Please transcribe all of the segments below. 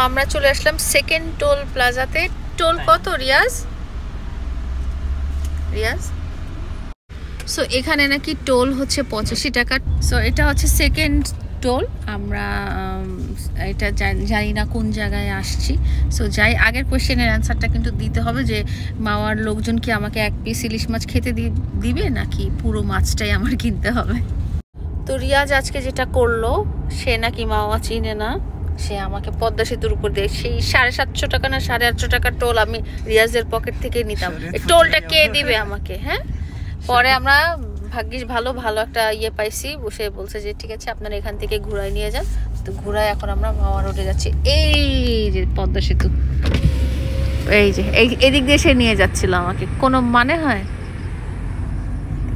আমরা চলে আসলাম second toll প্লাজাতে। Toll কত রিয়াজ? সো এখানে নাকি টোল হচ্ছে 85 টাকা। সো এটা হচ্ছে সেকেন্ড টোল। আমরা এটা জানি না কোন জায়গায় আসছি। সো যাই, আগের কোয়েশ্চেনের অ্যান্সারটা কিন্তু দিতে হবে যে মাওয়ার লোকজন কি আমাকে এক পিস ইলিশ মাছ খেতে দিবে নাকি পুরো মাছটাই আমার কিনতে হবে। তো রিয়াজ আজকে যেটা করলো, সে নাকি মাওয়া চিনে না, সে আমাকে পদ্মা সেতুর উপর দিয়ে সেই 750 টাকা না 850 টাকার টোল আমি রিয়াজের পকেট থেকে নিতাম। এই টোলটা কে দিবে আমাকে? হ্যাঁ, পরে আমরা ভাগ্যিস ভালো একটা ইয়ে পাইছি, বসে বলছে যে ঠিক আছে আপনারা এখান থেকে ঘুরায় নিয়ে যান। তো ঘুরায় এখন আমরা মাওয়া রোডে যাচ্ছি। এই যে পদ্মা সেতু, এই যে এদিক দিয়ে সে নিয়ে যাচ্ছিল আমাকে, কোনো মানে হয়?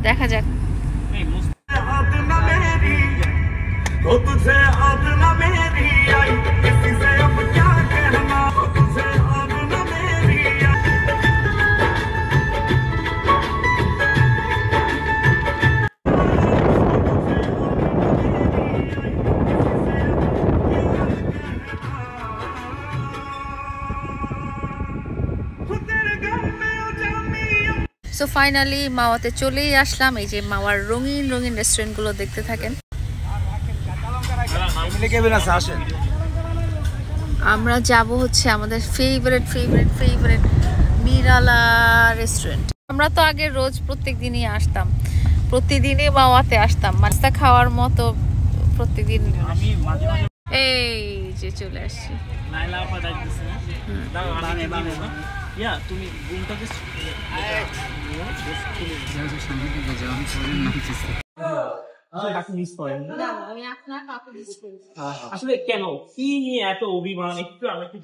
দেখা যাক। সো ফাইনালি মাওয়াতে চলেই আসলাম। এই যে মাওয়ার রঙিন রঙিন রেস্টুরেন্টগুলো দেখতে থাকেন। আমরা যাব হচ্ছে আমাদের ফেভারিট নিরালা রেস্টুরেন্ট। আমরা তো আগে রোজ প্রত্যেক দিনই আসতাম, প্রতিদিনই মাওয়াতে আসতাম, নাস্তা খাওয়ার মতো প্রত্যেকদিন। এই যে চলে আসছি। আসলে কেন, কি নিয়ে এত অভিমান? একটু আমাকে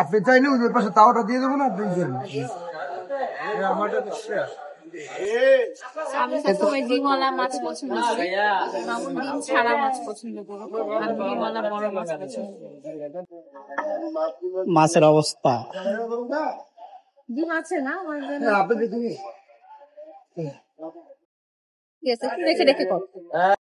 আপনি চাইলে ওই পাশে তাওয়াটা দিয়ে দেবো না, আপনি আমি সবসময় ডিমওয়ালা মাছ পছন্দ করি, মামুন ডিম ছাড়া মাছ পছন্দ করি, আর ডিমওয়ালা বড় মাছ পছন্দ করি। মাছের অবস্থা ডিম আছে না আমার জন্য? আপনি ঠিক আছে, রেখে কর।